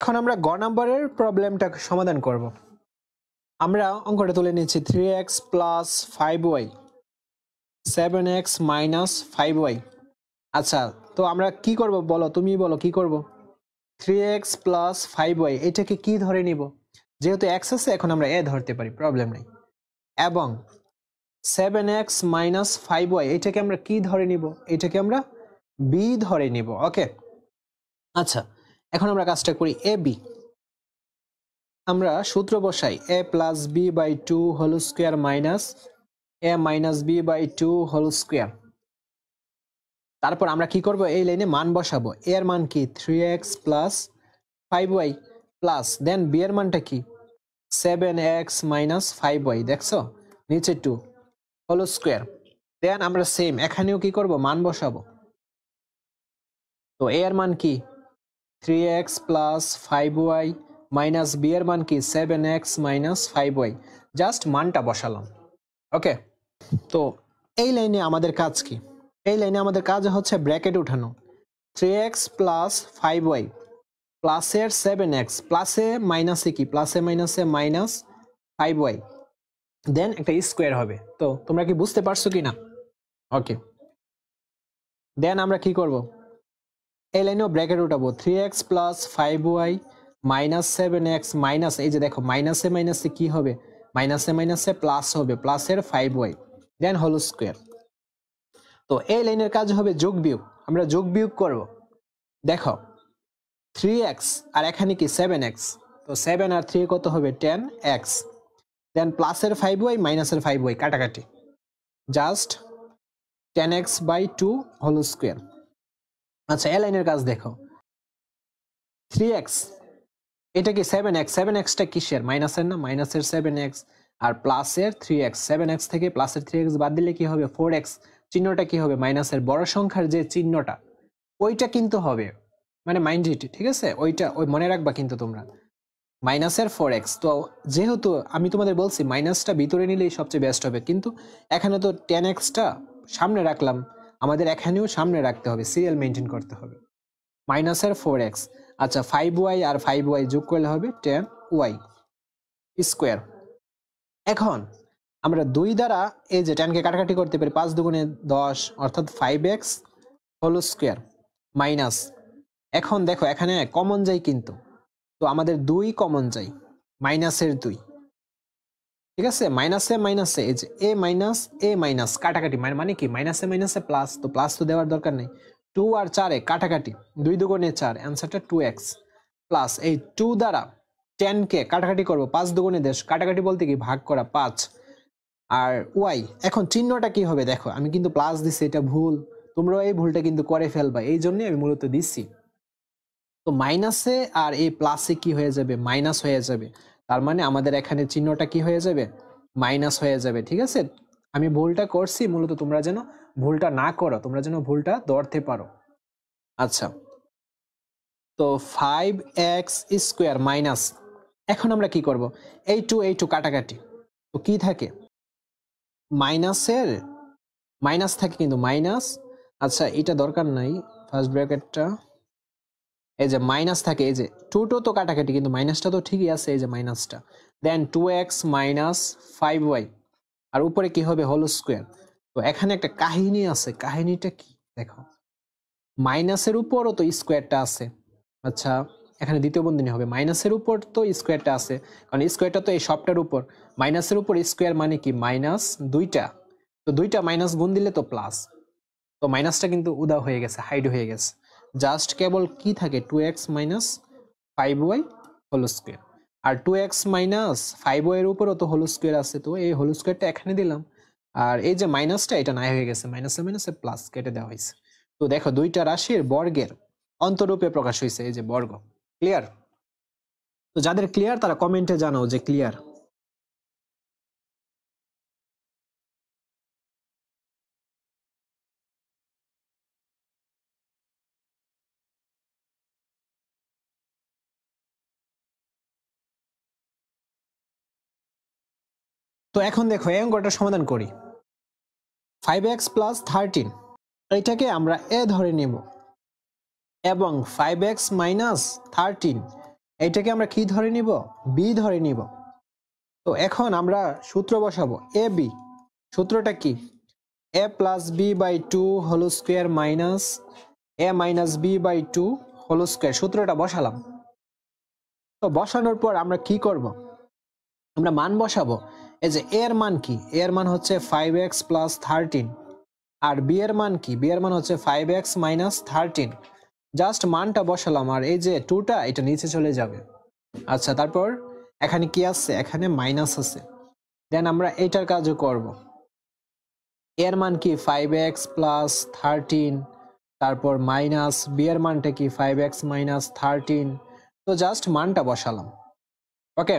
এখন আমরা গ নম্বরের প্রবলেমটা সমাধান করব। আমরা অঙ্কটা তুলে নিচ্ছি 3x plus 5y 7x minus 5y। আচ্ছা, তো আমরা কি করব বলো, তুমি বলো কি করব। 3x প্লাস 5y এটাকে কি ধরে নিব? যেহেতু x আছে এখন আমরা a ধরতে পারি, প্রবলেম নেই। এবং 7x মাইনাস 5y এটাকে আমরা কি ধরে নিব? এটাকে আমরা b ধরে নিব। ওকে, আচ্ছা এখন আমরা কাজটা করি। a b, আমরা সূত্র বসাই a plus b by 2 whole square minus a minus b by 2 whole square. তারপর আমরা কি করব, এই লাইনে মান বসাবো। a এর মান কি 3x প্লাস 5y প্লাস দেন b এর মানটা কি 7x মাইনাস 5y, দেখছো নিচে 2 হোল স্কোয়ার। দেন আমরা সেম এখানেও কি করব, মান বসাবো। তো a এর মান কি 3x plus 5y minus b এর মান কি 7x মাইনাস 5y, জাস্ট মানটা বসালাম। ওকে, তো এই লাইনে আমাদের কাজ কি? এই লাইনে আমাদের কাজ হচ্ছে ব্র্যাকেট উঠানো। 3x প্লাস 5y প্লাসের 7x প্লাসে মাইনাসে কি প্লাসে মাইনাসে মাইনাস 5y, দেন একটা স্কোয়ার হবে। তো তোমরা কি বুঝতে পারছো কি না? ওকে, দেন আমরা কি করব, এই লাইনেও ব্র্যাকেট উঠাবো। 3x plus 5y minus 7x minus, এই যে দেখো মাইনাসে মাইনাসে কি হবে, মাইনাসে মাইনাসে প্লাস হবে, প্লাসের 5y দেন হোল স্কোয়ার। তো এই লাইনের কাজ হবে যোগ বিয়োগ, আমরা যোগ বিয়োগ করব। দেখো 3x আর এখানে কি 7x, তো 7 আর 3 কত হবে 10x, দেন প্লাসের 5y মাইনাসের 5y কাটাকাটি, just 10x by 2 whole square. আচ্ছা এই লাইনের কাজ দেখো, 3x এটা কি 7x, 7xটা কিসের মাইনাসের না, মাইনাসের 7x আর প্লাসের 3x, 7x থেকে প্লাসের 3x বাদ দিলে কি হবে 4x, চিহ্নটা কি হবে মাইনাসের, বড় সংখ্যার যে চিহ্নটা ওইটা কিন্তু হবে, মানে মাইন্ড ইট, ঠিক আছে, ওইটা ওই মনে রাখবা কিন্তু তোমরা, মাইনাসের 4x। তো যেহেতু আমি তোমাদের বলছি মাইনাসটা ভিতরে নিলেই সবচেয়ে বেস্ট হবে, কিন্তু এখানে তো 10xটা সামনে রাখলাম, আমাদের এখানেও সামনে রাখতে হবে, সিরিয়াল মেনটেন করতে হবে। মাইনাসের 4x, আচ্ছা 5y আর 5y যোগ করলে হবে 10y স্কোয়ার। এখন আমরা 2 দ্বারা এই যে 10কে কাটাকাটি করতে পারি, 5 দুগুণে 10 অর্থাৎ 5x হোল স্কোয়ার মাইনাস, এখন দেখো এখানে কমন যাই কিন্তু, তো আমাদের 2 কমন যাই, মাইনাসের 2, ঠিক আছে, মাইনাসে মাইনাসে এই যে এ মাইনাস কাটাকাটি, মানে কি মাইনাসে মাইনাসে প্লাস, তো প্লাস তো দেওয়ার দরকার নেই। 2 আর 4 কাটাকাটি, 2 দুগুণে 4, অ্যান্সারটা 2x প্লাস এই 2 দ্বারা 10কে কাটাকাটি করব, 5 দুগুণে 10, কাটাকাটি বলতে কি ভাগ করা 5 আর y। এখন চিহ্নটা কি হবে দেখো, আমি কিন্তু প্লাস দিছি, এটা ভুল, তোমরা এই ভুলটা কিন্তু করে ফেলবা, এই জন্য আমি মূলত দিচ্ছি। তো মাইনাসে আর এই প্লাসে কি হয়ে যাবে, মাইনাস হয়ে যাবে, তার মানে আমাদের এখানে চিহ্নটা কি হয়ে যাবে, মাইনাস হয়ে যাবে, ঠিক আছে। আমি ভুলটা করছি মূলত তোমরা যেন ভুলটা না করো, তোমরা যেন ভুলটা ধরতে পারো। আচ্ছা, তো 5x স্কোয়ার মাইনাস, এখন আমরা কি করব, এই টু কাটাকাটি, তো কি থাকে মাইনাসের মাইনাস থাকে কিন্তু মাইনাস, আচ্ছা এটা দরকার নাই ফার্স্ট ব্র্যাকেটটা, এই যে মাইনাস থাকে, এই যে 2 তো কাটাকাটি কিন্তু মাইনাসটা তো ঠিকই আছে, এই যে মাইনাসটা, দেন 2x মাইনাস 5y আর উপরে কি হবে হোল স্কোয়ার। তো এখানে একটা কাহিনী আছে, কাহিনীটা কি দেখো, মাইনাসের উপরও তো স্কোয়ারটা আছে, আচ্ছা এখানে দ্বিতীয় বন্ধনী হবে, মাইনাসের উপর তো স্কোয়ারটা আছে, কারণ স্কোয়ারটা তো এই সবটার উপর, মাইনাসের উপর স্কোয়ার মানে কি মাইনাস 2টা, তো 2টা মাইনাস গুণ দিলে তো প্লাস, তো মাইনাসটা কিন্তু উধাও হয়ে গেছে, হাইড হয়ে গেছে, জাস্ট কেবল কি থাকে 2x minus 5y whole square, আর 2x মাইনাস 5y এর উপরও তো হোল স্কোয়ার আছে, তো এই হোল স্কোয়ারটা এখানে দিলাম, আর এই যে মাইনাসটা এটা নাই হয়ে গেছে, মাইনাসে মাইনাসে প্লাস কেটে দেওয়া হয়েছে। তো দেখো দুইটা রাশির বর্গের অন্তরূপে প্রকাশ হয়েছে, এই যে বর্গ। ক্লিয়ার? তো যাদের ক্লিয়ার তারা কমেন্টে জানাও যে ক্লিয়ার। তো এখন দেখো এই অঙ্কটা সমাধান করি। 5x প্লাস 13 এটাকে আমরা a ধরে নেব এবং 5x মাইনাস 13 এইটাকে আমরা কি ধরে নিব, বি ধরে নিব। তো এখন আমরা সূত্র বসাবো এ বি। সূত্রটা কি, a plus b by two whole square minus a minus b by two whole square. সূত্রটা বসালাম। তো বসানোর পর আমরা কি করব, আমরা মান বসাবো। এই যে এর মান কি, এর মান হচ্ছে 5x প্লাস 13, আর বি এর মান কি, বি এর মান হচ্ছে 5x মাইনাস 13। জাস্ট মানটা বসালাম, আর এই যে টুটা এটা নিচে চলে যাবে। আচ্ছা, তারপর এখানে কি আছে, এখানে মাইনাস আছে। দেন আমরা এইটার কাজও করব। এর মান কি 5x প্লাস 13, তারপর মাইনাস বি এর মানটা কি 5x মাইনাস 13। তো জাস্ট মানটা বসালাম। ওকে,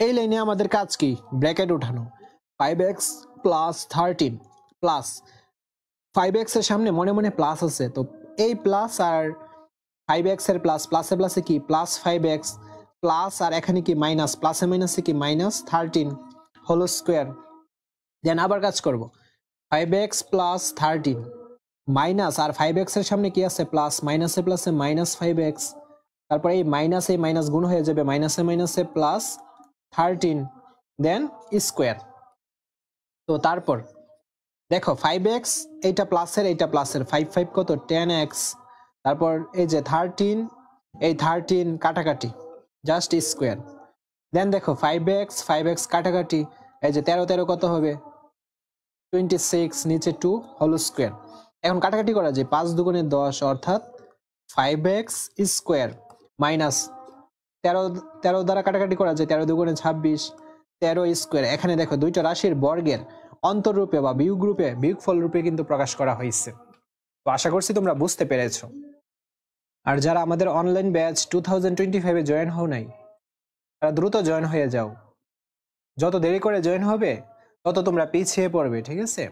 এই লাইনে আমাদের কাজ কি, ব্র্যাকেট উঠানো। 5x প্লাস 13 প্লাস 5x এর সামনে মনে মনে প্লাস আছে, তো এই প্লাস আর 5x এর প্লাস, প্লাসে প্লাসে কি প্লাস 5x প্লাস, আর এখানে কি মাইনাস, প্লাসে মাইনাসে কি মাইনাস 13 হোল স্কোয়ার। দেন আবার কাজ করব, 5x প্লাস 13 মাইনাস, আর 5x এর সামনে কি আছে প্লাস, মাইনাসে প্লাসে মাইনাস 5x, তারপর এই মাইনাস গুণ হয়ে যাবে, মাইনাসে মাইনাসে প্লাস 13 দেন স্কোয়ার। তো তারপর দেখো 5x এইটা প্লাসের, এইটা প্লাসের, 5 5 কত 10x, তারপর এই যে 13, এই 13 কাটাকাটি জাস্ট স্কোয়ার। দেন দেখো 5x কাটাকাটি, এই যে 13 13 কত হবে 26, নিচে 2 হোল স্কোয়ার। এখন কাটাকাটি করা যায়, 5 দুগুণে 10 অর্থাৎ 5x স্কোয়ার মাইনাস 13 দ্বারা কাটাকাটি করা যায়, 13 দুগুণে 26, 13 স্কোয়ার। এখানে দেখো দুইটা রাশির বর্গের অন্তররূপে বা বিয়োগ রূপে, বিয়োগফল রূপে কিন্তু প্রকাশ করা হয়েছে। তো আশা করছি তোমরা বুঝতে পেরেছো। আর যারা আমাদের অনলাইন ব্যাচ 2025 এ জয়েন হও নাই, তারা দ্রুত জয়েন হয়ে যাও। যত দেরি করে জয়েন হবে তত তোমরা পিছিয়ে পড়বে, ঠিক আছে।